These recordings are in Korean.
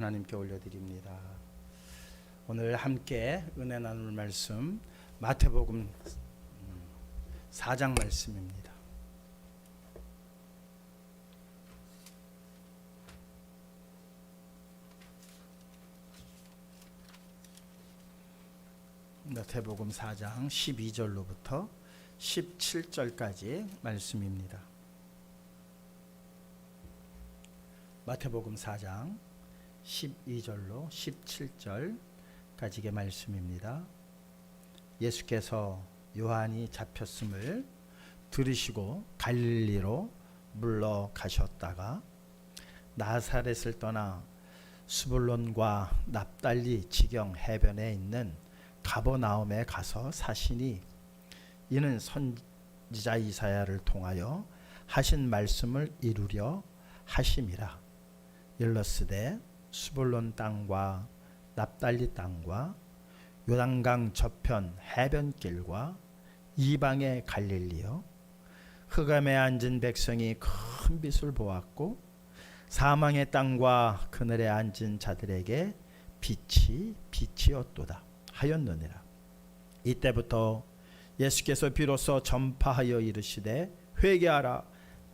하나님께 올려드립니다. 오늘 함께 은혜 나눌 말씀 마태복음 4장 말씀입니다. 마태복음 4장 12절로부터 17절까지 말씀입니다. 마태복음 4장 12절로 17절까지의 말씀입니다. 예수께서 요한이 잡혔음을 들으시고 갈릴리로 물러가셨다가 나사렛을 떠나 스불론과 납달리 지경 해변에 있는 가버나움에 가서 사시니 이는 선지자 이사야를 통하여 하신 말씀을 이루려 하심이라. 일러스되 스불론 땅과 납달리 땅과 요단강 저편 해변길과 이방의 갈릴리요, 흑암에 앉은 백성이 큰 빛을 보았고 사망의 땅과 그늘에 앉은 자들에게 빛이 빛이었도다 하였느니라. 이때부터 예수께서 비로소 전파하여 이르시되 회개하라,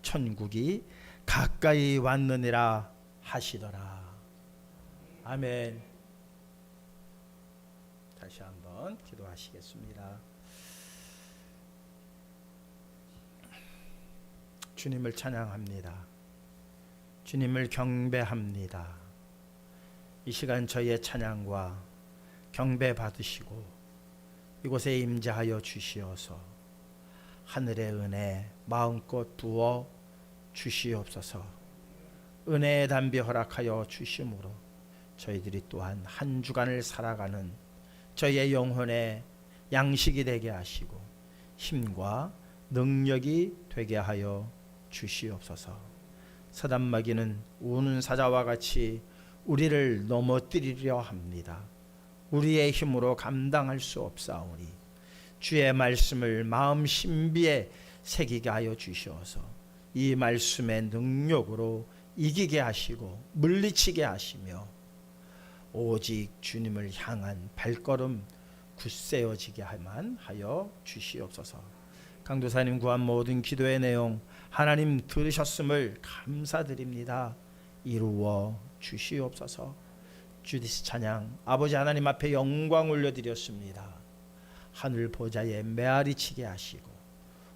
천국이 가까이 왔느니라 하시더라. 아멘. 다시 한번 기도하시겠습니다. 주님을 찬양합니다. 주님을 경배합니다. 이 시간 저희의 찬양과 경배 받으시고 이곳에 임재하여 주시어서 하늘의 은혜 마음껏 부어 주시옵소서. 은혜의 담비 허락하여 주심으로 저희들이 또한 한 주간을 살아가는 저희의 영혼의 양식이 되게 하시고 힘과 능력이 되게 하여 주시옵소서. 사단마귀는 우는 사자와 같이 우리를 넘어뜨리려 합니다. 우리의 힘으로 감당할 수 없사오니 주의 말씀을 마음 신비에 새기게 하여 주시어서 이 말씀의 능력으로 이기게 하시고 물리치게 하시며 오직 주님을 향한 발걸음 굳세어지게만 하여 주시옵소서. 강도사님 구한 모든 기도의 내용 하나님 들으셨음을 감사드립니다. 이루어 주시옵소서. 주디스 찬양 아버지 하나님 앞에 영광 올려드렸습니다. 하늘 보좌에 메아리치게 하시고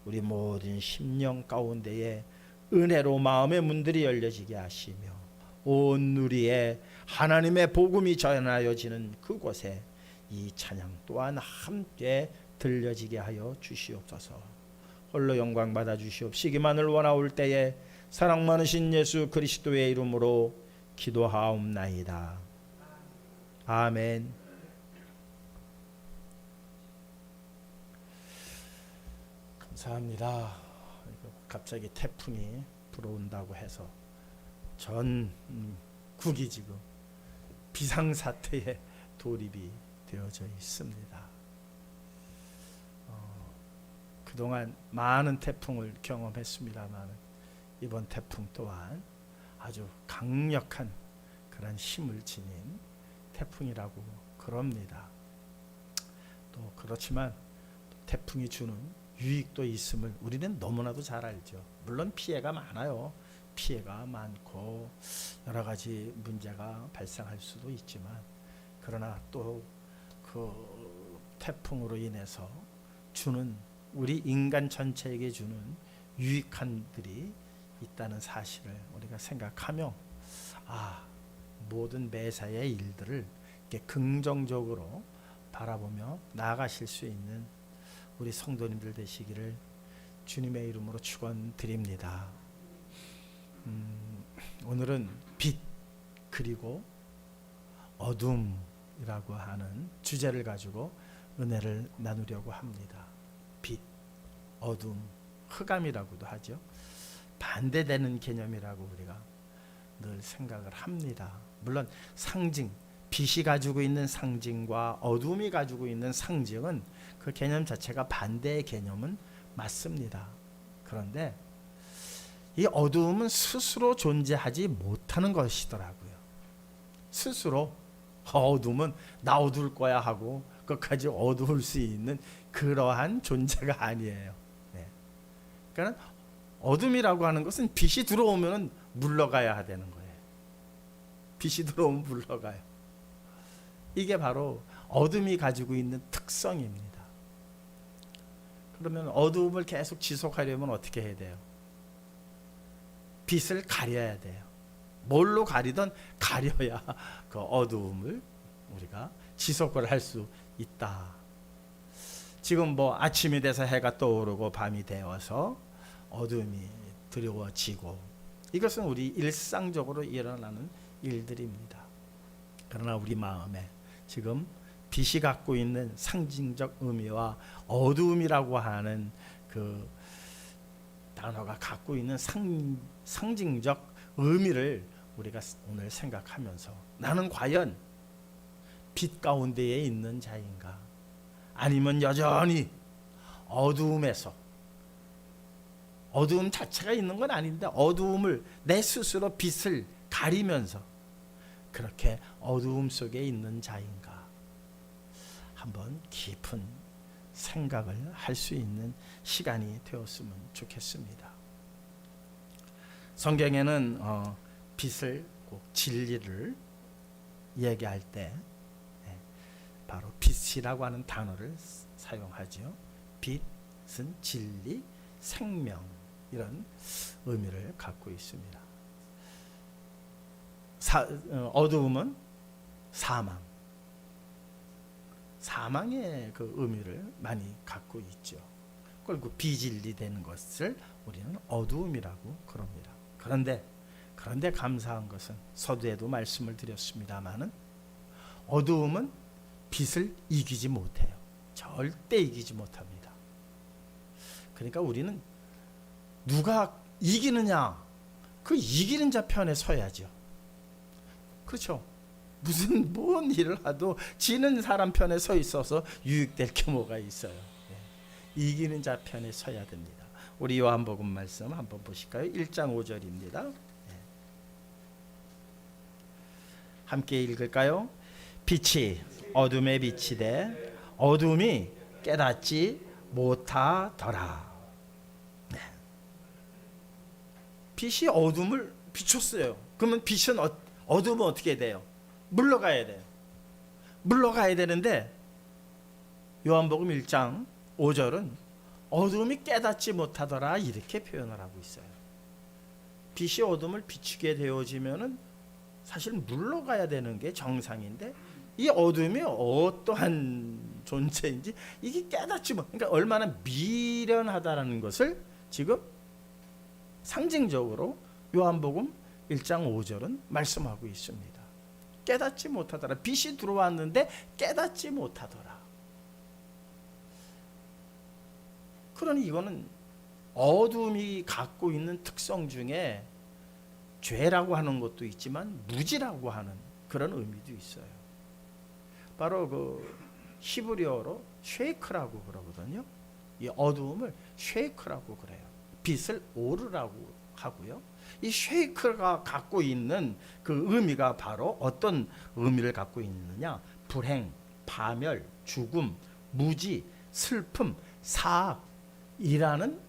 우리 모든 심령 가운데에 은혜로 마음의 문들이 열려지게 하시며 온 누리에 하나님의 복음이 전하여지는 그곳에 이 찬양 또한 함께 들려지게 하여 주시옵소서. 홀로 영광 받아 주시옵시기만을 원하올 때에 사랑 많으신 예수 그리스도의 이름으로 기도하옵나이다. 아멘. 감사합니다. 갑자기 태풍이 불어온다고 해서 전국이 지금 비상사태에 돌입이 되어져 있습니다. 그동안 많은 태풍을 경험했습니다만 이번 태풍 또한 아주 강력한 그런 힘을 지닌 태풍이라고 그럽니다. 또 그렇지만 태풍이 주는 유익도 있음을 우리는 너무나도 잘 알죠. 물론 피해가 많아요. 피해가 많고 여러 가지 문제가 발생할 수도 있지만 그러나 또 그 태풍으로 인해서 주는 우리 인간 전체에게 주는 유익한들이 있다는 사실을 우리가 생각하며 모든 매사의 일들을 이렇게 긍정적으로 바라보며 나아가실 수 있는 우리 성도님들 되시기를 주님의 이름으로 축원드립니다. 오늘은 빛 그리고 어둠이라고 하는 주제를 가지고 은혜를 나누려고 합니다. 빛, 어둠, 흑암이라고도 하죠. 반대되는 개념이라고 우리가 늘 생각을 합니다. 물론 상징, 빛이 가지고 있는 상징과 어둠이 가지고 있는 상징은 그 개념 자체가 반대의 개념은 맞습니다. 그런데 이 어두움은 스스로 존재하지 못하는 것이더라고요. 스스로 어둠은 나 어두울 거야 하고 끝까지 어두울 수 있는 그러한 존재가 아니에요. 네. 그러니까 어둠이라고 하는 것은 빛이 들어오면 물러가야 되는 거예요. 빛이 들어오면 물러가요. 이게 바로 어둠이 가지고 있는 특성입니다. 그러면 어둠을 계속 지속하려면 어떻게 해야 돼요? 빛을 가려야 돼요. 뭘로 가리든 가려야 그 어두움을 우리가 지속을 할 수 있다. 지금 뭐 아침이 돼서 해가 떠오르고 밤이 되어서 어둠이 드리워지고 이것은 우리 일상적으로 일어나는 일들입니다. 그러나 우리 마음에 지금 빛이 갖고 있는 상징적 의미와 어두움이라고 하는 그 단어가 갖고 있는 상징적 의미를 우리가 오늘 생각하면서 나는 과연 빛 가운데에 있는 자인가? 아니면 여전히 어두움에서 어두움 자체가 있는 건 아닌데 어두움을 내 스스로 빛을 가리면서 그렇게 어두움 속에 있는 자인가? 한번 깊은 생각을 할 수 있는 시간이 되었으면 좋겠습니다. 성경에는 빛을 꼭 진리를 얘기할 때 바로 빛이라고 하는 단어를 사용하죠. 빛은 진리, 생명 이런 의미를 갖고 있습니다. 어두움은 사망의 그 의미를 많이 갖고 있죠. 그리고 비진리되는 것을 우리는 어두움이라고 그럽니다. 그런데 감사한 것은 서두에도 말씀을 드렸습니다마는 어두움은 빛을 이기지 못해요. 절대 이기지 못합니다. 그러니까 우리는 누가 이기느냐, 그 이기는 자 편에 서야죠. 그렇죠. 무슨 뭔 일을 하도 지는 사람 편에 서 있어서 유익될 게 뭐가 있어요. 이기는 자 편에 서야 됩니다. 우리 요한복음 말씀 한번 보실까요? 1장 5절입니다. 함께 읽을까요? 빛이 어둠에 비치되 어둠이 깨닫지 못하더라. 빛이 어둠을 비췄어요. 그러면 빛은 어둠은 어떻게 돼요? 물러가야 돼요. 물러가야 되는데 요한복음 1장 5절은 어둠이 깨닫지 못하더라 이렇게 표현을 하고 있어요. 빛이 어둠을 비추게 되어지면은 사실 물러가야 되는 게 정상인데 이 어둠이 어떠한 존재인지 이게 깨닫지 못. 그러니까 얼마나 미련하다라는 것을 지금 상징적으로 요한복음 1장 5절은 말씀하고 있습니다. 깨닫지 못하더라. 빛이 들어왔는데 깨닫지 못하더라. 그러니 이거는 어둠이 갖고 있는 특성 중에 죄라고 하는 것도 있지만 무지라고 하는 그런 의미도 있어요. 바로 그 히브리어로 쉐이크라고 그러거든요. 이 어두움을 쉐이크라고 그래요. 빛을 오르라고 하고요. 이 쉐이크가 갖고 있는 그 의미가 바로 어떤 의미를 갖고 있느냐? 불행, 파멸, 죽음, 무지, 슬픔, 사악이라는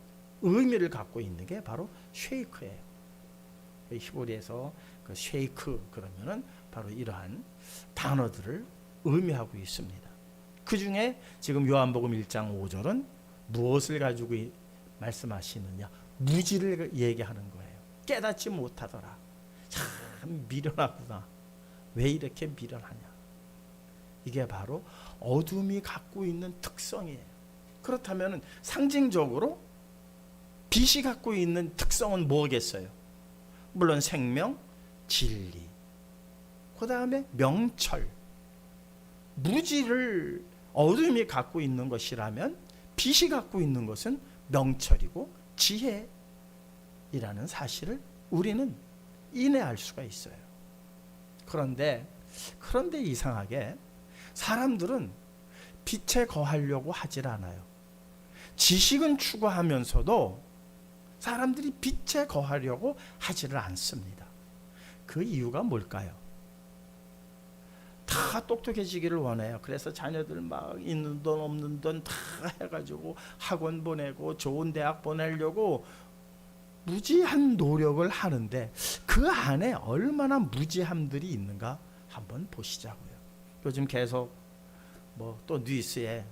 의미를 갖고 있는 게 바로 쉐이크예요. 히브리에서 그 쉐이크 그러면은 바로 이러한 단어들을 의미하고 있습니다. 그 중에 지금 요한복음 1장 5절은 무엇을 가지고 말씀하시느냐? 무지를 얘기하는 거예요. 깨닫지 못하더라. 참 미련하구나. 왜 이렇게 미련하냐? 이게 바로 어둠이 갖고 있는 특성이에요. 그렇다면 상징적으로 빛이 갖고 있는 특성은 뭐겠어요? 물론 생명, 진리, 그 다음에 명철, 무지를 어둠이 갖고 있는 것이라면 빛이 갖고 있는 것은 명철이고 지혜이라는 사실을 우리는 인해할 수가 있어요. 그런데 이상하게 사람들은 빛에 거하려고 하질 않아요. 지식은 추구하면서도 사람들이 빛에 거하려고 하지를 않습니다. 그 이유가 뭘까요? 다 똑똑해지기를 원해요. 그래서 자녀들 막 있는 돈 없는 돈 다 해가지고 학원 보내고 좋은 대학 보내려고 무지한 노력을 하는데 그 안에 얼마나 무지함들이 있는가 한번 보시자고요. 요즘 계속 뭐 또 뉴스에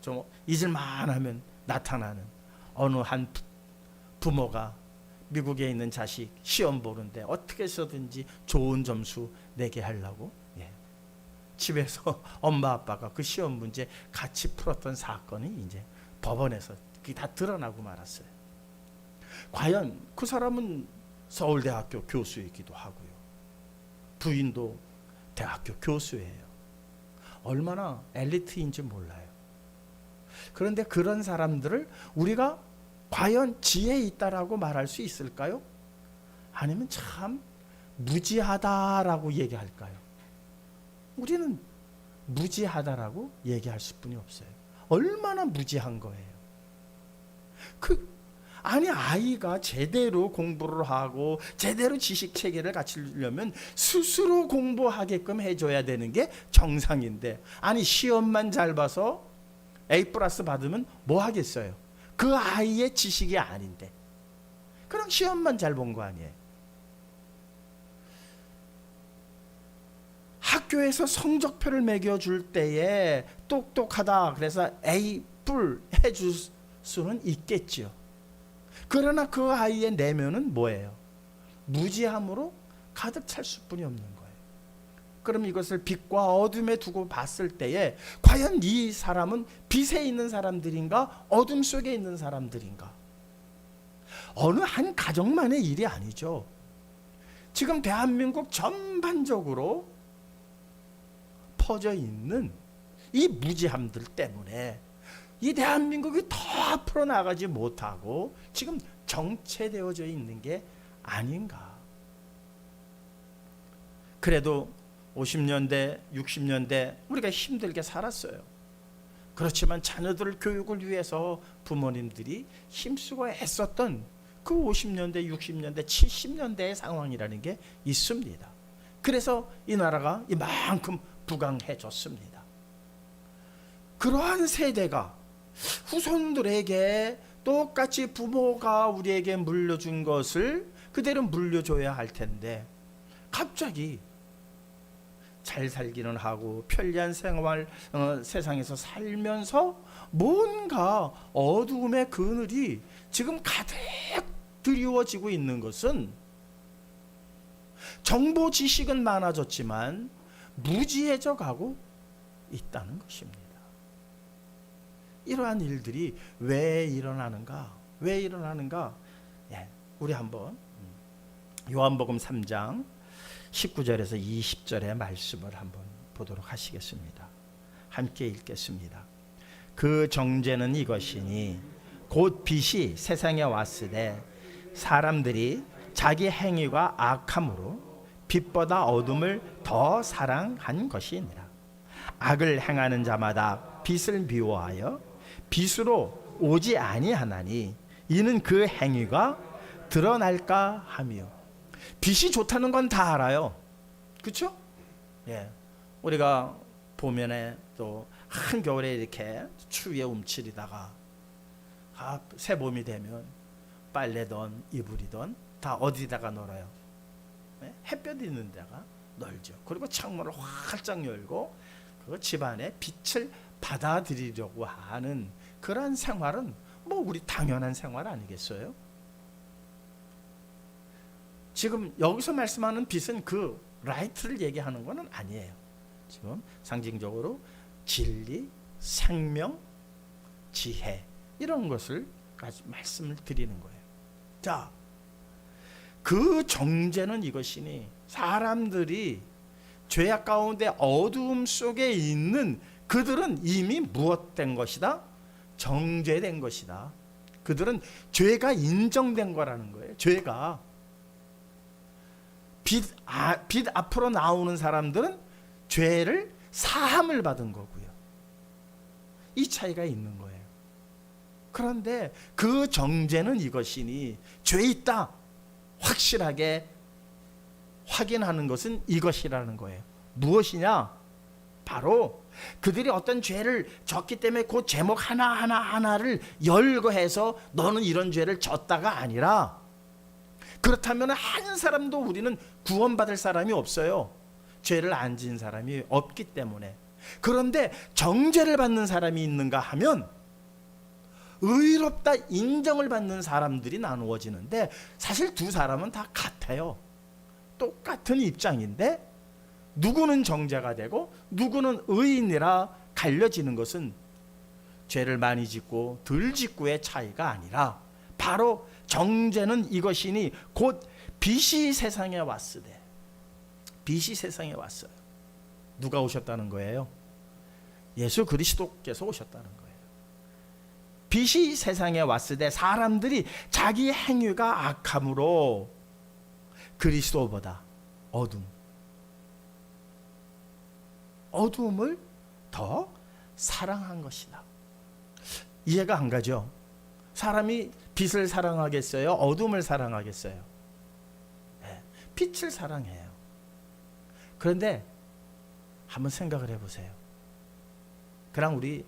좀 잊을만 하면 나타나는 어느 한 부모가 미국에 있는 자식 시험 보는데 어떻게 해서든지 좋은 점수 내게 하려고 집에서 엄마 아빠가 그 시험 문제 같이 풀었던 사건이 이제 법원에서 그게 다 드러나고 말았어요. 과연 그 사람은 서울대학교 교수이기도 하고요. 부인도 대학교 교수예요. 얼마나 엘리트인지 몰라요. 그런데 그런 사람들을 우리가 과연 지혜 있다라고 말할 수 있을까요? 아니면 참 무지하다라고 얘기할까요? 우리는 무지하다라고 얘기할 수뿐이 없어요. 얼마나 무지한 거예요. 아니 아이가 제대로 공부를 하고 제대로 지식 체계를 갖추려면 스스로 공부하게끔 해줘야 되는 게 정상인데, 아니 시험만 잘 봐서 A+ 받으면 뭐 하겠어요? 그 아이의 지식이 아닌데 그냥 시험만 잘 본 거 아니에요. 학교에서 성적표를 매겨줄 때에 똑똑하다 그래서 A+ 해줄 수는 있겠죠. 그러나 그 아이의 내면은 뭐예요? 무지함으로 가득 찰 수뿐이 없는 거예요. 그럼 이것을 빛과 어둠에 두고 봤을 때에 과연 이 사람은 빛에 있는 사람들인가 어둠 속에 있는 사람들인가? 어느 한 가정만의 일이 아니죠. 지금 대한민국 전반적으로 퍼져 있는 이 무지함들 때문에 이 대한민국이 더 앞으로 나가지 못하고 지금 정체되어져 있는 게 아닌가. 그래도 50년대, 60년대 우리가 힘들게 살았어요. 그렇지만 자녀들 교육을 위해서 부모님들이 힘쓰고 애썼던 그 50년대, 60년대, 70년대의 상황이라는 게 있습니다. 그래서 이 나라가 이만큼 부강해졌습니다. 그러한 세대가 후손들에게 똑같이 부모가 우리에게 물려준 것을 그대로 물려줘야 할 텐데 갑자기 잘 살기는 하고 편리한 생활 세상에서 살면서 뭔가 어두움의 그늘이 지금 가득 드리워지고 있는 것은 정보 지식은 많아졌지만 무지해져 가고 있다는 것입니다. 이러한 일들이 왜 일어나는가? 왜 일어나는가? 우리 한번 요한복음 3장 19절에서 20절의 말씀을 한번 보도록 하시겠습니다. 함께 읽겠습니다. 그 정죄는 이것이니 곧 빛이 세상에 왔으되 사람들이 자기 행위가 악함으로 빛보다 어둠을 더 사랑한 것이니라. 악을 행하는 자마다 빛을 미워하여 빛으로 오지 아니하나니 이는 그 행위가 드러날까 하며. 빛이 좋다는 건 다 알아요. 그렇죠? 우리가 봄에 또 한겨울에 이렇게 추위에 움츠리다가 새봄이 되면 빨래든 이불이든 다 어디다가 놀아요? 햇볕 있는 데가 놀죠. 그리고 창문을 활짝 열고 그 집안에 빛을 받아들이려고 하는 그런 생활은 뭐 우리 당연한 생활 아니겠어요? 지금 여기서 말씀하는 빛은 그 라이트를 얘기하는 것은 아니에요. 지금 상징적으로 진리, 생명, 지혜 이런 것을 말씀을 드리는 거예요. 자, 그 정죄는 이것이니 사람들이 죄악 가운데 어두움 속에 있는 그들은 이미 무엇된 것이다? 정죄된 것이다. 그들은 죄가 인정된 거라는 거예요. 죄가 빛 앞으로 나오는 사람들은 죄를 사함을 받은 거고요. 이 차이가 있는 거예요. 그런데 그 정죄는 이것이니 죄 있다 확실하게 확인하는 것은 이것이라는 거예요. 무엇이냐? 바로 그들이 어떤 죄를 졌기 때문에 그 제목 하나를 열거해서 너는 이런 죄를 졌다가 아니라, 그렇다면 한 사람도 우리는 구원받을 사람이 없어요. 죄를 안 지은 사람이 없기 때문에. 그런데 정죄를 받는 사람이 있는가 하면 의롭다 인정을 받는 사람들이 나누어지는데, 사실 두 사람은 다 같아요. 똑같은 입장인데 누구는 정죄가 되고 누구는 의인이라 갈려지는 것은 죄를 많이 짓고 덜 짓고의 차이가 아니라, 바로 정죄는 이것이니 곧 빛이 세상에 왔으되. 빛이 세상에 왔어요. 누가 오셨다는 거예요? 예수 그리스도께서 오셨다는 거예요. 빛이 세상에 왔으되 사람들이 자기 행위가 악함으로 그리스도보다 어둠을 더 사랑한 것이다. 이해가 안 가죠? 사람이 빛을 사랑하겠어요? 어둠을 사랑하겠어요? 네, 빛을 사랑해요. 그런데 한번 생각을 해보세요. 그냥 우리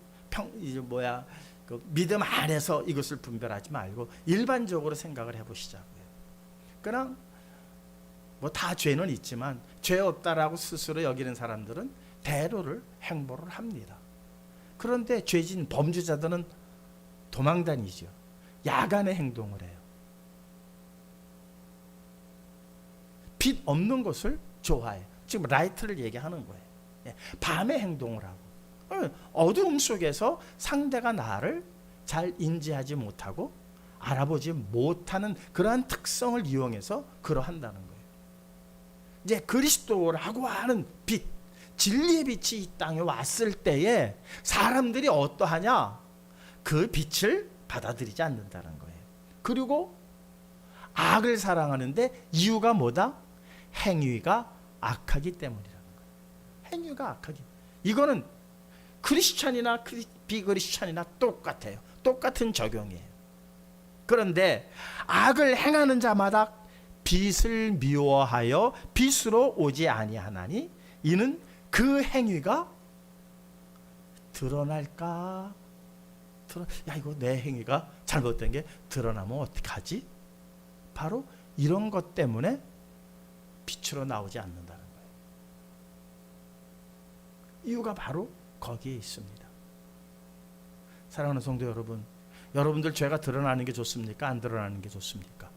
그 믿음 안에서 이것을 분별하지 말고 일반적으로 생각을 해보시자고요. 그냥 다 죄는 있지만 죄 없다라고 스스로 여기는 사람들은 대로를 행보를 합니다. 그런데 죄진 범죄자들은 도망다니죠. 야간에 행동을 해요. 빛 없는 것을 좋아해요. 지금 라이트를 얘기하는 거예요. 밤에 행동을 하고, 어두움 속에서 상대가 나를 잘 인지하지 못하고 알아보지 못하는 그러한 특성을 이용해서 그러한다는 거예요. 이제 그리스도라고 하는 빛, 진리의 빛이 이 땅에 왔을 때에 사람들이 어떠하냐? 그 빛을 받아들이지 않는다는 거예요. 그리고 악을 사랑하는데 이유가 뭐다? 행위가 악하기 때문이라는 거예요. 행위가 악하기. 이거는 크리스찬이나 비크리스찬이나 똑같아요. 똑같은 적용이에요. 그런데 악을 행하는 자마다 빛을 미워하여 빛으로 오지 아니하나니 이는 그 행위가 드러날까? 이거 내 행위가 잘못된 게 드러나면 어떡하지? 바로 이런 것 때문에 빛으로 나오지 않는다는 거예요. 이유가 바로 거기에 있습니다. 사랑하는 성도 여러분, 여러분들 죄가 드러나는 게 좋습니까? 안 드러나는 게 좋습니까?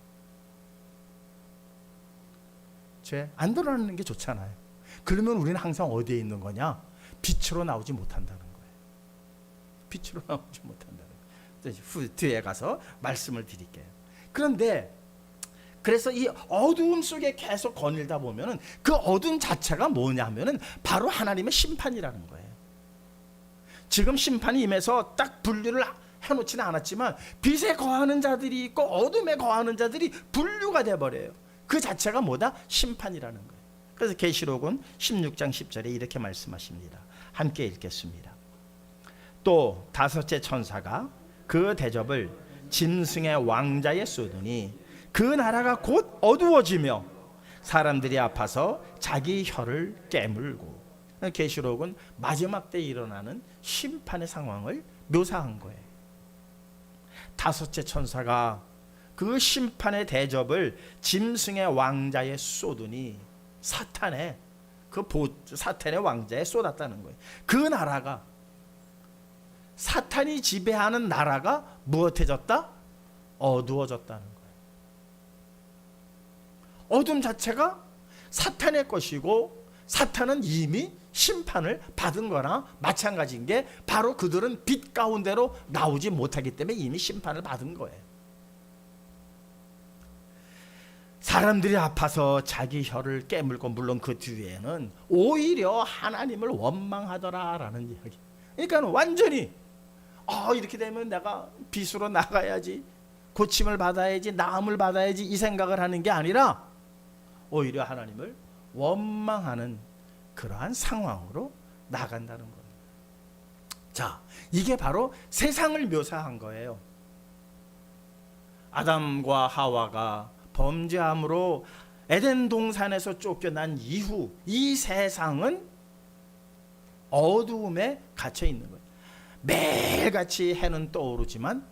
죄 안 드러나는 게 좋잖아요. 그러면 우리는 항상 어디에 있는 거냐? 빛으로 나오지 못한다는 거예요. 빛으로 나오지 못한다는 거예요. 뒤에 가서 말씀을 드릴게요. 그런데 그래서 이 어두움 속에 계속 거닐다 보면은 그 어둠 자체가 뭐냐면은 바로 하나님의 심판이라는 거예요. 지금 심판이 임해서 딱 분류를 해놓지는 않았지만 빛에 거하는 자들이 있고 어둠에 거하는 자들이 분류가 돼버려요. 그 자체가 뭐다? 심판이라는 거예요. 그래서 계시록은 16장 10절에 이렇게 말씀하십니다. 함께 읽겠습니다. 또 다섯째 천사가 그 대접을 짐승의 왕자에 쏟으니 그 나라가 곧 어두워지며 사람들이 아파서 자기 혀를 깨물고. 계시록은 마지막 때 일어나는 심판의 상황을 묘사한 거예요. 다섯째 천사가 그 심판의 대접을 짐승의 왕자에 쏟으니 사탄의 왕자에 쏟았다는 거예요. 그 나라가, 사탄이 지배하는 나라가 무엇해졌다? 어두워졌다는 거예요. 어둠 자체가 사탄의 것이고 사탄은 이미 심판을 받은 거나 마찬가지인 게 바로 그들은 빛 가운데로 나오지 못하기 때문에 이미 심판을 받은 거예요. 사람들이 아파서 자기 혀를 깨물고, 물론 그 뒤에는 오히려 하나님을 원망하더라라는 이야기. 그러니까 완전히 이렇게 되면 내가 빛으로 나가야지, 고침을 받아야지, 나음을 받아야지 이 생각을 하는 게 아니라 오히려 하나님을 원망하는 그러한 상황으로 나간다는 겁니다. 자, 이게 바로 세상을 묘사한 거예요. 아담과 하와가 범죄함으로 에덴 동산에서 쫓겨난 이후 이 세상은 어두움에 갇혀 있는 거예요. 매일같이 해는 떠오르지만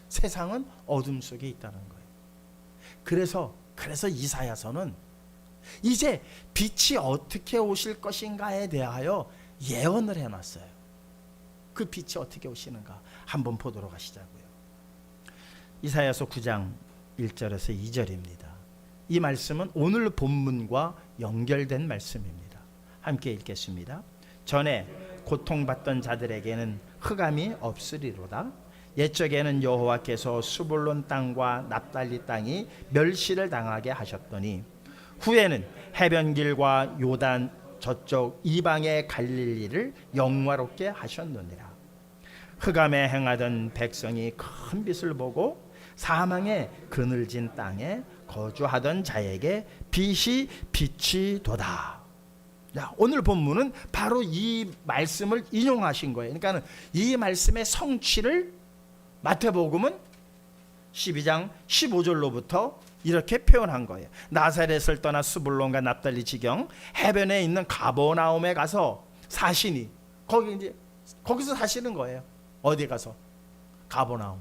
세상은 어둠 속에 있다는 거예요. 그래서 이사야서는 이제 빛이 어떻게 오실 것인가에 대하여 예언을 해놨어요. 그 빛이 어떻게 오시는가 한번 보도록 하시자고요. 이사야서 9장 1절에서 2절입니다. 이 말씀은 오늘 본문과 연결된 말씀입니다. 함께 읽겠습니다. 전에 고통받던 자들에게는 흑암이 없으리로다. 옛적에는 여호와께서 수불론 땅과 납달리 땅이 멸시를 당하게 하셨더니 후에는 해변길과 요단 저쪽 이방의 갈릴리를 영화롭게 하셨느니라. 흑암에 행하던 백성이 큰 빛을 보고 사망의 그늘진 땅에 거주하던 자에게 빛이 비치도다. 오늘 본문은 바로 이 말씀을 인용하신 거예요. 그러니까 이 말씀의 성취를 마태복음은 12장 15절로부터 이렇게 표현한 거예요. 나사렛을 떠나 스불론과 납달리 지경 해변에 있는 가버나움에 가서 사시니 거기서 사시는 거예요. 어디 가서? 가버나움,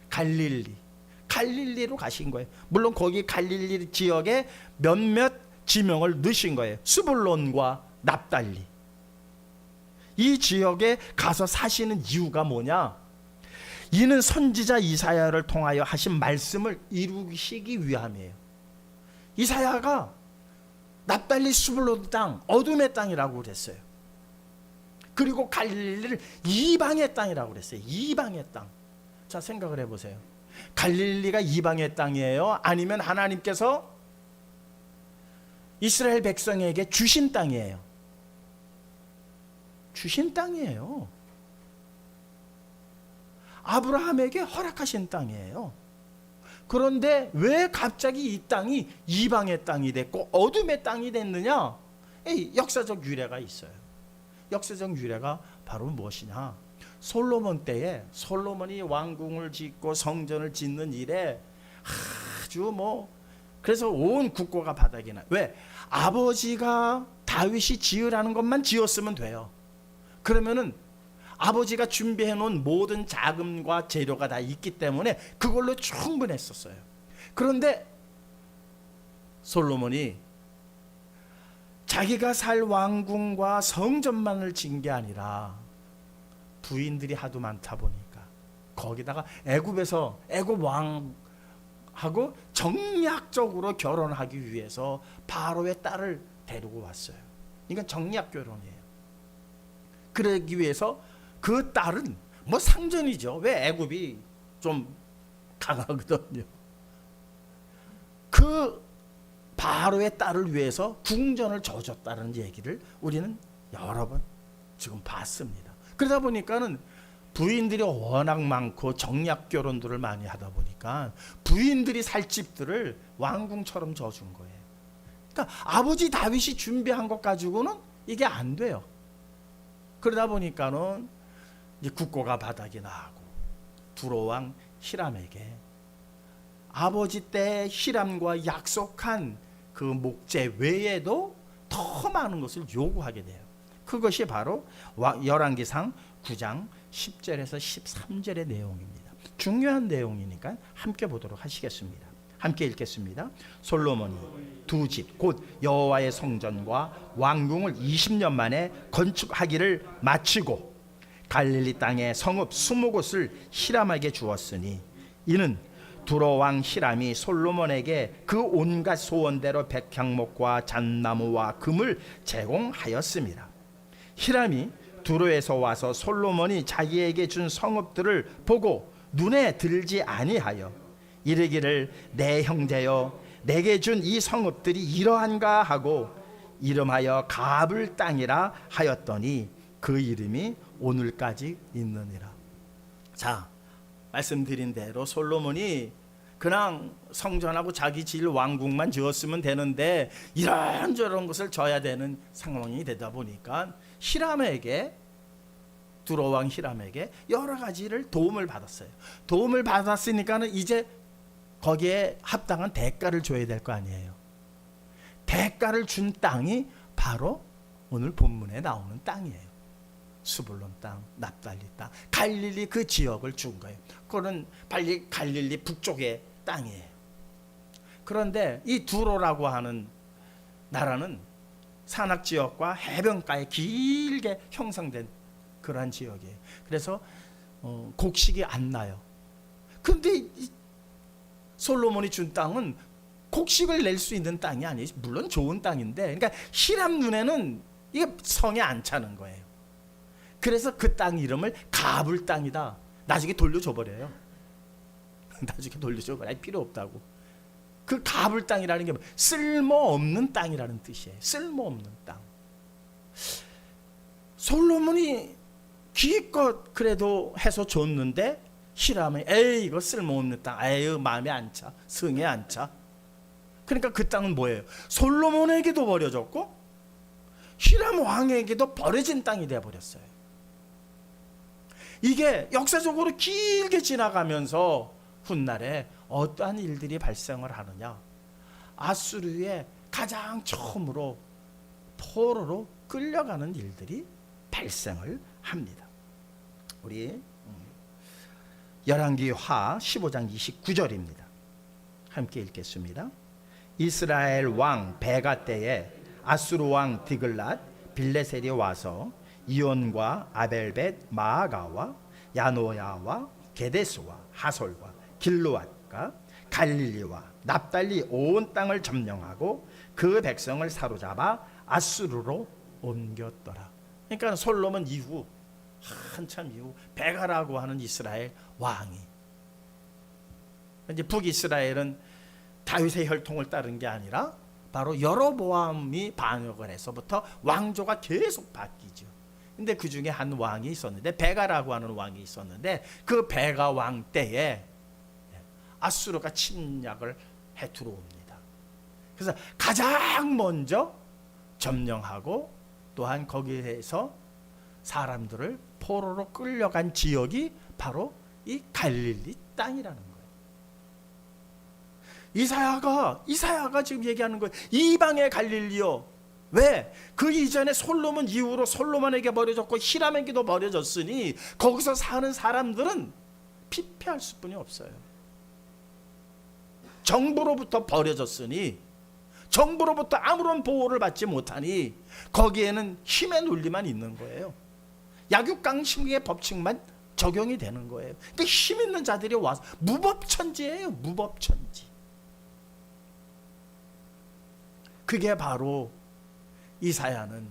갈릴리로 가신 거예요. 물론 거기 갈릴리 지역에 몇몇 지명을 넣으신 거예요. 스불론과 납달리. 이 지역에 가서 사시는 이유가 뭐냐? 이는 선지자 이사야를 통하여 하신 말씀을 이루시기 위함이에요. 이사야가 납달리 스불론 땅, 어둠의 땅이라고 그랬어요. 그리고 갈릴리를 이방의 땅이라고 그랬어요. 이방의 땅. 자, 생각을 해보세요. 갈릴리가 이방의 땅이에요? 아니면 하나님께서 이스라엘 백성에게 주신 땅이에요? 주신 땅이에요. 아브라함에게 허락하신 땅이에요. 그런데 왜 갑자기 이 땅이 이방의 땅이 됐고 어둠의 땅이 됐느냐? 역사적 유래가 있어요. 역사적 유래가 바로 무엇이냐? 솔로몬 때에 솔로몬이 왕궁을 짓고 성전을 짓는 일에 아주 그래서 온 국고가 바닥이 나요. 왜? 아버지가 다윗이 지으라는 것만 지었으면 돼요. 그러면은 아버지가 준비해 놓은 모든 자금과 재료가 다 있기 때문에 그걸로 충분했었어요. 그런데 솔로몬이 자기가 살 왕궁과 성전만을 지은 게 아니라 부인들이 하도 많다 보니까 거기다가 애굽 왕하고 정략적으로 결혼하기 위해서 바로의 딸을 데리고 왔어요. 이건 정략 결혼이에요. 그러기 위해서 그 딸은 상전이죠. 왜? 애굽이 좀 강하거든요. 그 바로의 딸을 위해서 궁전을 져줬다는 얘기를 우리는 여러 번 지금 봤습니다. 그러다 보니까는 부인들이 워낙 많고 정략 결혼들을 많이 하다 보니까 부인들이 살 집들을 왕궁처럼 져준 거예요. 그러니까 아버지 다윗이 준비한 것 가지고는 이게 안 돼요. 그러다 보니까는 이제 국고가 바닥이 나고 두로왕 히람에게 아버지 때 히람과 약속한 그 목재 외에도 더 많은 것을 요구하게 돼요. 그것이 바로 열왕기상 9장 10절에서 13절의 내용입니다. 중요한 내용이니까 함께 보도록 하시겠습니다. 함께 읽겠습니다. 솔로몬이 두 집 곧 여호와의 성전과 왕궁을 20년 만에 건축하기를 마치고 갈릴리 땅에 성읍 20곳을 히람에게 주었으니 이는 두로왕 히람이 솔로몬에게 그 온갖 소원대로 백향목과 잣나무와 금을 제공하였습니다. 히람이 두로에서 와서 솔로몬이 자기에게 준 성읍들을 보고 눈에 들지 아니하여 이르기를 내 형제여 내게 준 이 성읍들이 이러한가 하고 이름하여 가불 땅이라 하였더니 그 이름이 오늘까지 있느니라. 자, 말씀드린 대로 솔로몬이 그냥 성전하고 자기 질 왕궁만 지었으면 되는데 이런저런 것을 져야 되는 상황이 되다 보니까 두로왕 히람에게 여러 가지를 도움을 받았어요. 도움을 받았으니까는 이제 거기에 합당한 대가를 줘야 될 거 아니에요. 대가를 준 땅이 바로 오늘 본문에 나오는 땅이에요. 스불론 땅, 납달리 땅, 갈릴리 그 지역을 준 거예요. 그거는 갈릴리 북쪽의 땅이에요. 그런데 이 두로라고 하는 나라는 산악지역과 해변가에 길게 형성된 그러한 지역이에요. 그래서 곡식이 안 나요. 근데 솔로몬이 준 땅은 곡식을 낼 수 있는 땅이 아니에요. 물론 좋은 땅인데, 그러니까 히람 눈에는 이게 성에 안 차는 거예요. 그래서 그 땅 이름을 가불 땅이다. 나중에 돌려줘 버려요. 나중에 돌려줘 버려. 필요 없다고. 그 가불 땅이라는 게 쓸모없는 땅이라는 뜻이에요. 쓸모없는 땅. 솔로몬이 기껏 그래도 해서 줬는데 히람이 에이 이거 쓸모없는 땅, 에이 마음에 안 차, 성에 안 차. 그러니까 그 땅은 뭐예요? 솔로몬에게도 버려졌고 히람 왕에게도 버려진 땅이 되어버렸어요. 이게 역사적으로 길게 지나가면서 훗날에 어떠한 일들이 발생을 하느냐, 아수르의 가장 처음으로 포로로 끌려가는 일들이 발생을 합니다. 우리 열왕기하 15장 29절입니다. 함께 읽겠습니다. 이스라엘 왕 베가 때에 아수르 왕 디글랏 빌레셀이 와서 이온과 아벨벳 마아가와 야노야와 게데스와 하솔과 길르앗과 갈릴리와 납달리 온 땅을 점령하고 그 백성을 사로잡아 아수르로 옮겼더라. 그러니까 솔로몬 이후 한참 이후 베가라고 하는 이스라엘 왕이, 이제 북이스라엘은 다윗의 혈통을 따른 게 아니라 바로 여로보암이 반역을 해서부터 왕조가 계속 바뀌죠. 근데 그 중에 한 왕이 있었는데, 베가라고 하는 왕이 있었는데, 그 베가 왕 때에 아수르가 침략을 해 들어옵니다. 그래서 가장 먼저 점령하고 또한 거기에서 사람들을 포로로 끌려간 지역이 바로 이 갈릴리 땅이라는 거예요. 이사야가 지금 얘기하는 거예요. 이방의 갈릴리요. 왜? 그 이전에 솔로몬 이후로 솔로몬에게 버려졌고 히람에게도 버려졌으니 거기서 사는 사람들은 피폐할 수뿐이 없어요. 정부로부터 버려졌으니, 정부로부터 아무런 보호를 받지 못하니 거기에는 힘의 논리만 있는 거예요. 약육강식의 법칙만 적용이 되는 거예요. 그러니까 힘 있는 자들이 와서 무법천지예요. 무법천지. 그게 바로 이사야는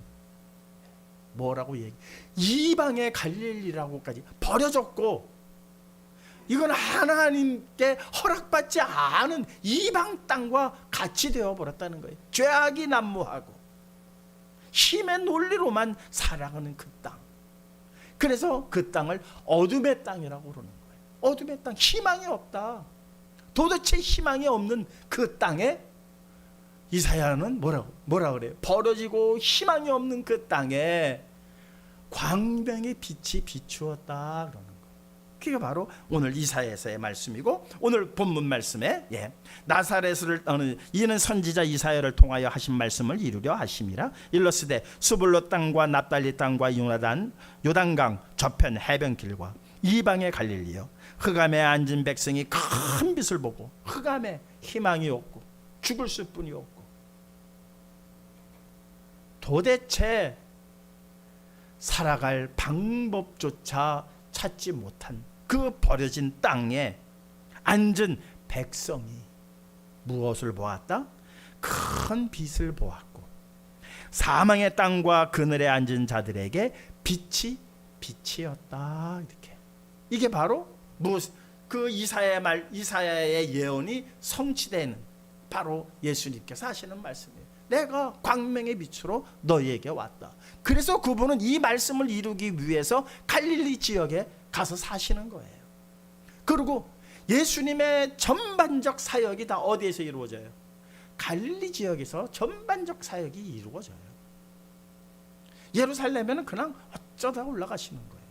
뭐라고 얘기? 이방의 갈릴리라고까지 버려졌고, 이건 하나님께 허락받지 않은 이방 땅과 같이 되어버렸다는 거예요. 죄악이 난무하고 힘의 논리로만 살아가는 그 땅. 그래서 그 땅을 어둠의 땅이라고 그러는 거예요. 어둠의 땅, 희망이 없다. 도대체 희망이 없는 그 땅에 이사야는 뭐라 그래요? 버려지고 희망이 없는 그 땅에 광명의 빛이 비추었다 그러는 거예요. 그게 바로 오늘 이사야서의 말씀이고, 오늘 본문 말씀에 나사렛을 떠는 이는 선지자 이사야를 통하여 하신 말씀을 이루려 하심이라. 일러스되 스불로 땅과 납달리 땅과 요단강 저편 해변길과 이방의 갈릴리여, 흑암에 앉은 백성이 큰 빛을 보고 흑암에 희망이 없고 죽을 수뿐이 없고 도대체 살아갈 방법조차 찾지 못한 그 버려진 땅에 앉은 백성이 무엇을 보았다? 큰 빛을 보았고 사망의 땅과 그늘에 앉은 자들에게 빛이 빛이었다. 이렇게. 이게 바로 그 이사야의 예언이 성취되는 바로 예수님께서 하시는 말씀이에요. 내가 광명의 빛으로 너희에게 왔다. 그래서 그분은 이 말씀을 이루기 위해서 갈릴리 지역에 가서 사시는 거예요. 그리고 예수님의 전반적 사역이 다 어디에서 이루어져요? 갈릴리 지역에서 전반적 사역이 이루어져요. 예루살렘에는 그냥 어쩌다 올라가시는 거예요.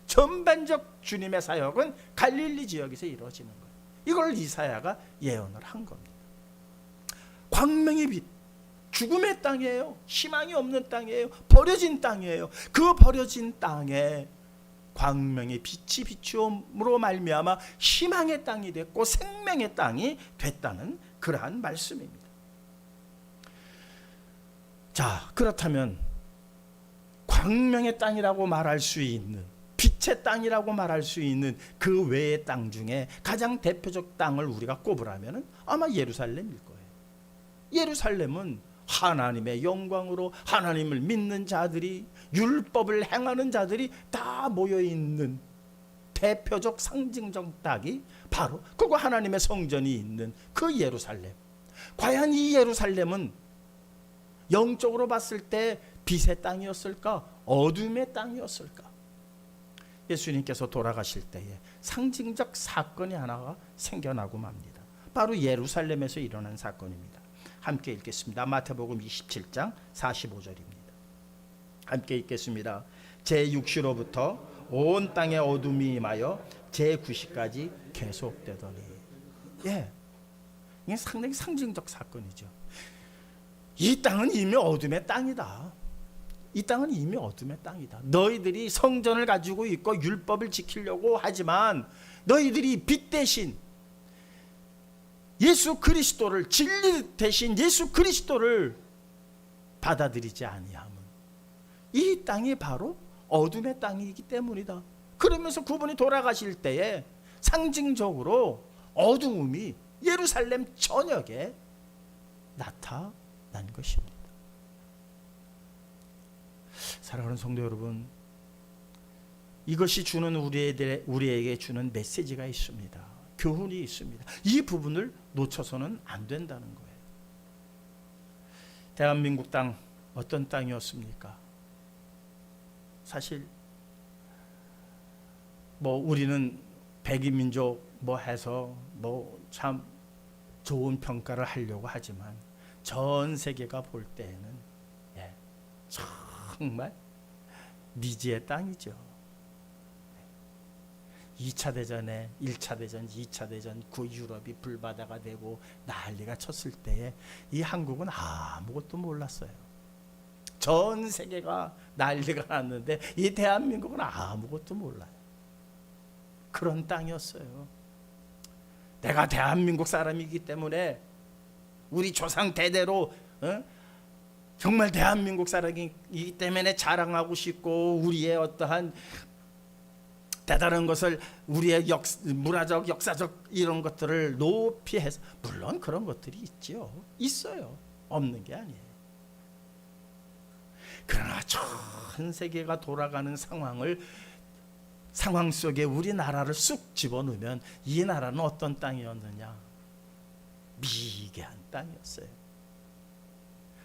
전반적 주님의 사역은 갈릴리 지역에서 이루어지는 거예요. 이걸 이사야가 예언을 한 겁니다. 광명의 빛, 죽음의 땅이에요. 희망이 없는 땅이에요. 버려진 땅이에요. 그 버려진 땅에 광명의 빛이 비추음으로 말미암아 희망의 땅이 됐고 생명의 땅이 됐다는 그러한 말씀입니다. 자, 그렇다면 광명의 땅이라고 말할 수 있는, 빛의 땅이라고 말할 수 있는 그 외의 땅 중에 가장 대표적 땅을 우리가 꼽으라면 아마 예루살렘일 거예요. 예루살렘은 하나님의 영광으로 하나님을 믿는 자들이, 율법을 행하는 자들이 다 모여있는 대표적 상징적 땅이 바로 그거 하나님의 성전이 있는 그 예루살렘. 과연 이 예루살렘은 영적으로 봤을 때 빛의 땅이었을까? 어둠의 땅이었을까? 예수님께서 돌아가실 때에 상징적 사건이 하나가 생겨나고 맙니다. 바로 예루살렘에서 일어난 사건입니다. 함께 읽겠습니다. 마태복음 27장 45절입니다. 함께 읽겠습니다. 제6시로부터 온 땅에 어둠이 임하여 제9시까지 계속되더니. 이게 상당히 상징적 사건이죠. 이 땅은 이미 어둠의 땅이다. 이 땅은 이미 어둠의 땅이다. 너희들이 성전을 가지고 있고 율법을 지키려고 하지만 너희들이 빛 대신 예수 그리스도를, 진리 대신 예수 그리스도를 받아들이지 아니함은 이 땅이 바로 어둠의 땅이기 때문이다. 그러면서 그분이 돌아가실 때에 상징적으로 어두움이 예루살렘 전역에 나타난 것입니다. 사랑하는 성도 여러분, 이것이 주는 우리에게 주는 메시지가 있습니다. 교훈이 있습니다. 이 부분을 놓쳐서는 안 된다는 거예요. 대한민국 땅 어떤 땅이었습니까? 사실 우리는 백이민족 해서 참 좋은 평가를 하려고 하지만 전 세계가 볼 때에는 정말 미지의 땅이죠. 2차 대전에 1차 대전, 2차 대전 그 유럽이 불바다가 되고 난리가 쳤을 때에 이 한국은 아무것도 몰랐어요. 전 세계가 난리가 났는데 이 대한민국은 아무것도 몰라요. 그런 땅이었어요. 내가 대한민국 사람이기 때문에 우리 조상 대대로 정말 대한민국 사람이기 때문에 자랑하고 싶고 우리의 어떠한 대단한 것을, 우리의 문화적, 역사적 이런 것들을 높이 해서, 물론 그런 것들이 있죠. 있어요. 없는 게 아니에요. 그러나 전 세계가 돌아가는 상황 속에 우리나라를 쑥 집어넣으면 이 나라는 어떤 땅이었느냐? 미개한 땅이었어요.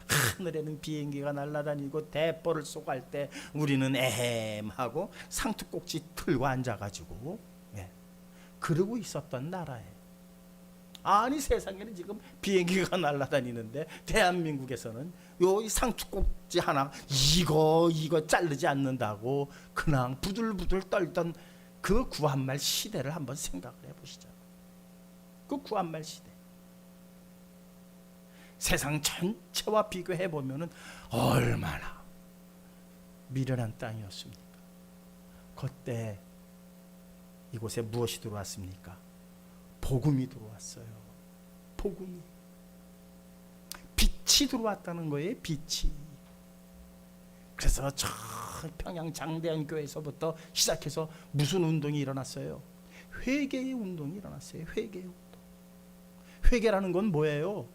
하늘에는 비행기가 날아다니고 대포를 쏘갈 때 우리는 에헴하고 상투꼭지 틀고 앉아가지고 그러고 있었던 나라예요. 아니 세상에는 지금 비행기가 날아다니는데 대한민국에서는 요 상투꼭지 하나 이거 자르지 않는다고 그냥 부들부들 떨던 그 구한말 시대를 한번 생각을 해보시죠. 그 구한말 시대, 세상 전체와 비교해 보면은 얼마나 미련한 땅이었습니까? 그때 이곳에 무엇이 들어왔습니까? 복음이 들어왔어요. 복음이, 빛이 들어왔다는 거예요. 빛이. 그래서 저 평양 장대한 교회에서부터 시작해서 무슨 운동이 일어났어요? 회개의 운동이 일어났어요. 회개의 운동. 회개라는 건 뭐예요?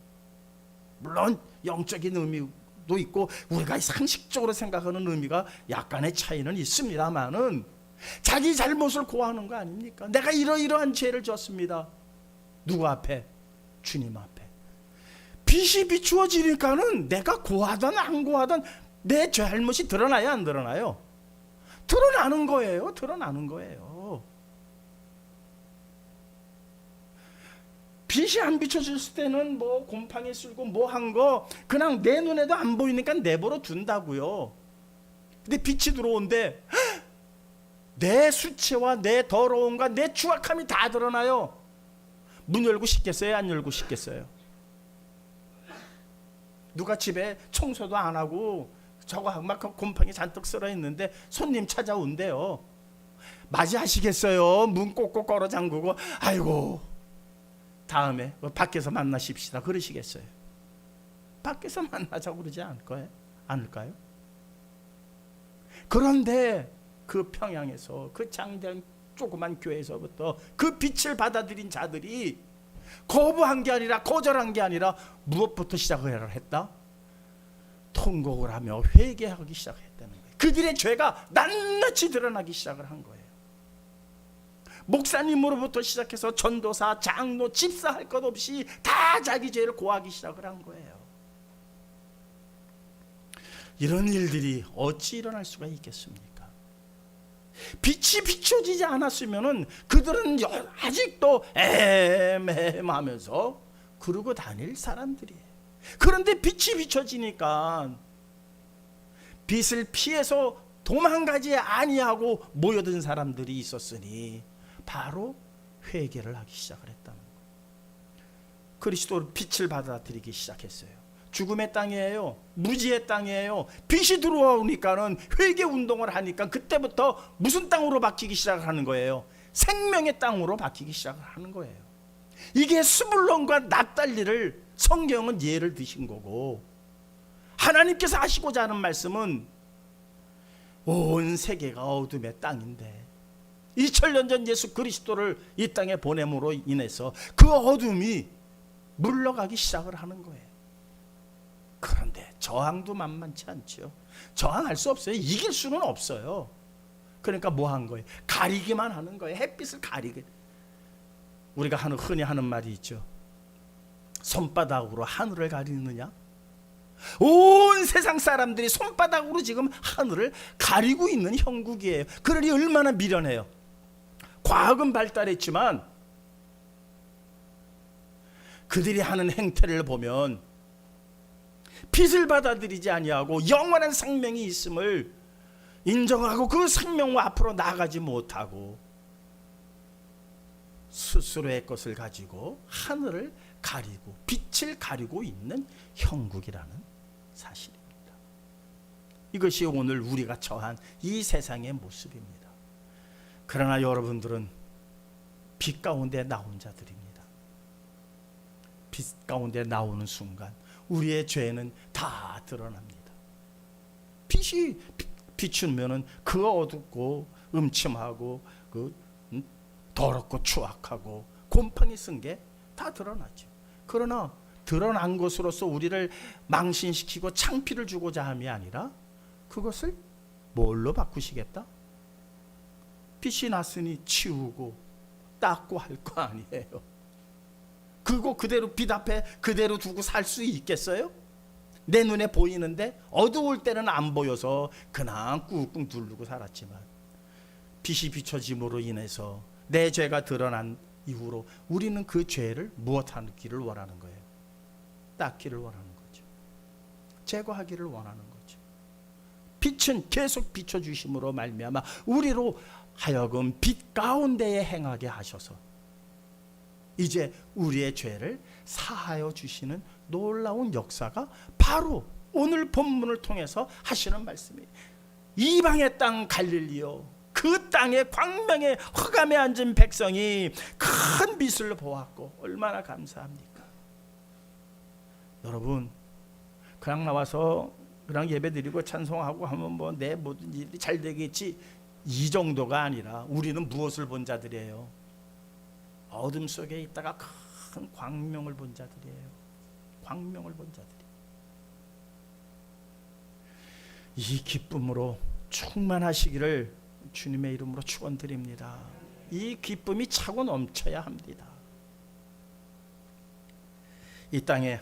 물론 영적인 의미도 있고 우리가 상식적으로 생각하는 의미가 약간의 차이는 있습니다만은 자기 잘못을 고하는 거 아닙니까? 내가 이러이러한 죄를 졌습니다. 누구 앞에? 주님 앞에. 빛이 비추어지니까는 내가 고하든 안 고하든 내 잘못이 드러나요, 안 드러나요? 드러나는 거예요. 드러나는 거예요. 빛이 안 비춰졌을 때는 곰팡이 쓸고 한 거 그냥 내 눈에도 안 보이니까 내버려 둔다고요. 근데 빛이 들어온데 내 수치와 내 더러움과 내 추악함이 다 드러나요. 문 열고 싶겠어요? 안 열고 싶겠어요? 누가 집에 청소도 안 하고 저거 막 곰팡이 잔뜩 쓸어 있는데 손님 찾아온대요. 맞이하시겠어요? 문 꼭꼭 걸어 잠그고 아이고 다음에 밖에서 만나십시다 그러시겠어요? 밖에서 만나자고 그러지 않을까요? 그런데 그 평양에서 그 장대한 조그만 교회에서부터 그 빛을 받아들인 자들이 거부한 게 아니라 거절한 게 아니라 무엇부터 시작을 했다? 통곡을 하며 회개하기 시작했다는 거예요. 그들의 죄가 낱낱이 드러나기 시작을 한 거예요. 목사님으로부터 시작해서 전도사, 장로, 집사 할 것 없이 다 자기 죄를 고하기 시작을 한 거예요. 이런 일들이 어찌 일어날 수가 있겠습니까? 빛이 비춰지지 않았으면 그들은 아직도 애매하면서 그러고 다닐 사람들이에요. 그런데 빛이 비춰지니까 빛을 피해서 도망가지 아니하고 모여든 사람들이 있었으니 바로 회개를 하기 시작을 했다는 거예요. 그리스도로 빛을 받아들이기 시작했어요. 죽음의 땅이에요. 무지의 땅이에요. 빛이 들어오니까는 회개 운동을 하니까 그때부터 무슨 땅으로 바뀌기 시작하는 거예요? 생명의 땅으로 바뀌기 시작을 하는 거예요. 이게 스불론과 납달리를 성경은 예를 드신 거고, 하나님께서 하시고자 하는 말씀은 온 세계가 어둠의 땅인데 2000년 전 예수 그리스도를 이 땅에 보냄으로 인해서 그 어둠이 물러가기 시작을 하는 거예요. 그런데 저항도 만만치 않죠. 저항할 수 없어요. 이길 수는 없어요. 그러니까 뭐 한 거예요? 가리기만 하는 거예요. 햇빛을 가리게. 우리가 흔히 하는 말이 있죠. 손바닥으로 하늘을 가리느냐? 온 세상 사람들이 손바닥으로 지금 하늘을 가리고 있는 형국이에요. 그러니 얼마나 미련해요. 과학은 발달했지만 그들이 하는 행태를 보면 빛을 받아들이지 아니하고 영원한 생명이 있음을 인정하고 그 생명과 앞으로 나아가지 못하고 스스로의 것을 가지고 하늘을 가리고 빛을 가리고 있는 형국이라는 사실입니다. 이것이 오늘 우리가 처한 이 세상의 모습입니다. 그러나 여러분들은 빛 가운데 나온 자들입니다. 빛 가운데 나오는 순간 우리의 죄는 다 드러납니다. 빛이 비추면은 그 어둡고 음침하고 그 더럽고 추악하고 곰팡이 쓴 게 다 드러나죠. 그러나 드러난 것으로서 우리를 망신시키고 창피를 주고자 함이 아니라 그것을 뭘로 바꾸시겠다? 빛이 났으니 치우고 닦고 할 거 아니에요. 그거 그대로 빛 앞에 그대로 두고 살 수 있겠어요? 내 눈에 보이는데 어두울 때는 안 보여서 그냥 꾹꾹 누르고 살았지만 빛이 비춰짐으로 인해서 내 죄가 드러난 이후로 우리는 그 죄를 무엇하기를 원하는 거예요? 닦기를 원하는 거죠. 제거하기를 원하는 거죠. 빛은 계속 비춰주심으로 말미암아 우리로 하여금 빛 가운데에 행하게 하셔서 이제 우리의 죄를 사하여 주시는 놀라운 역사가 바로 오늘 본문을 통해서 하시는 말씀이에요. 이방의 땅 갈릴리요, 그 땅의 광명의 흑암에 앉은 백성이 큰 빛을 보았고 얼마나 감사합니까? 여러분, 그냥 나와서 그냥 예배드리고 찬송하고 하면 뭐 내 모든 일이 잘 되겠지, 이 정도가 아니라 우리는 무엇을 본 자들이에요? 어둠 속에 있다가 큰 광명을 본 자들이에요. 광명을 본 자들이. 이 기쁨으로 충만하시기를 주님의 이름으로 축원드립니다. 이 기쁨이 차고 넘쳐야 합니다. 이 땅에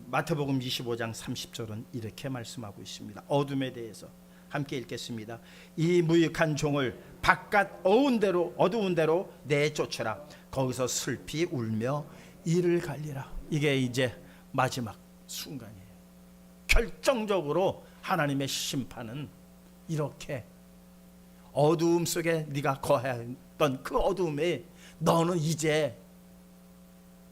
마태복음 25장 30절은 이렇게 말씀하고 있습니다. 어둠에 대해서 함께 읽겠습니다. 이 무익한 종을 바깥 어두운 데로 내쫓으라. 거기서 슬피 울며 이를 갈리라. 이게 이제 마지막 순간이에요. 결정적으로 하나님의 심판은 이렇게 어두움 속에 네가 거했던 그 어두움에 너는 이제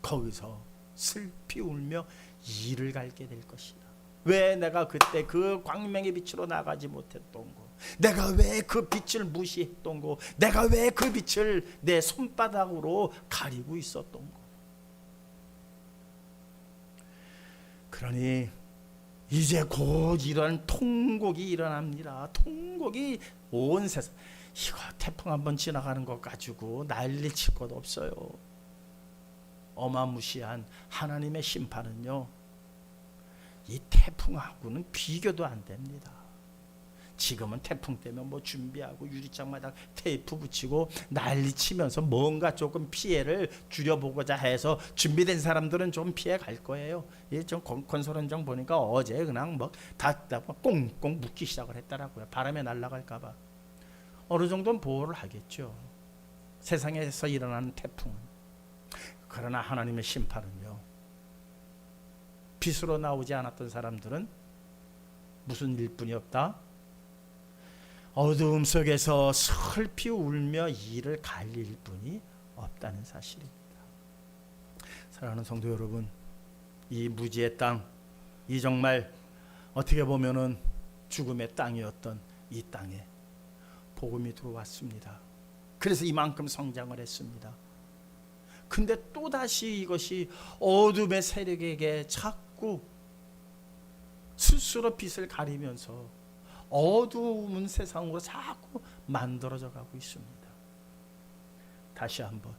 거기서 슬피 울며 이를 갈게 될 것이다. 왜 내가 그때 그 광명의 빛으로 나가지 못했던 거, 내가 왜 그 빛을 무시했던 거, 내가 왜 그 빛을 내 손바닥으로 가리고 있었던 거. 그러니 이제 곧 이런 통곡이 일어납니다. 통곡이 온 세상, 이거 태풍 한번 지나가는 것 가지고 난리 칠 것 없어요. 어마무시한 하나님의 심판은요, 이 태풍하고는 비교도 안 됩니다. 지금은 태풍 때문에 뭐 준비하고 유리창마다 테이프 붙이고 난리 치면서 뭔가 조금 피해를 줄여보고자 해서 준비된 사람들은 좀 피해 갈 거예요. 좀 건설 현장 보니까 어제 그냥 뭐 다 꽁꽁 묶기 시작을 했더라고요. 바람에 날아갈까봐. 어느 정도는 보호를 하겠죠, 세상에서 일어나는 태풍은. 그러나 하나님의 심판은요, 빛으로 나오지 않았던 사람들은 무슨 일뿐이 없다? 어두움 속에서 슬피 울며 이를 갈릴 뿐이 없다는 사실입니다. 사랑하는 성도 여러분, 이 무지의 땅, 이 정말 어떻게 보면은 죽음의 땅이었던 이 땅에 복음이 들어왔습니다. 그래서 이만큼 성장을 했습니다. 근데 또다시 이것이 어둠의 세력에게 자꾸 스스로 빛을 가리면서 어두운 세상으로 자꾸 만들어져 가고 있습니다. 다시 한번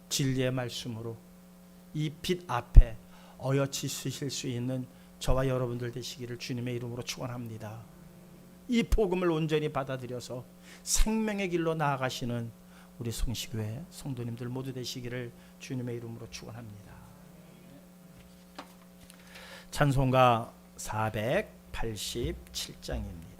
진리의 말씀으로 이 빛 앞에 어여치 쓰실 수 있는 저와 여러분들 되시기를 주님의 이름으로 축원합니다. 이 복음을 온전히 받아들여서 생명의 길로 나아가시는 우리 성시교회 성도님들 모두 되시기를 주님의 이름으로 축원합니다. 찬송가 487장입니다.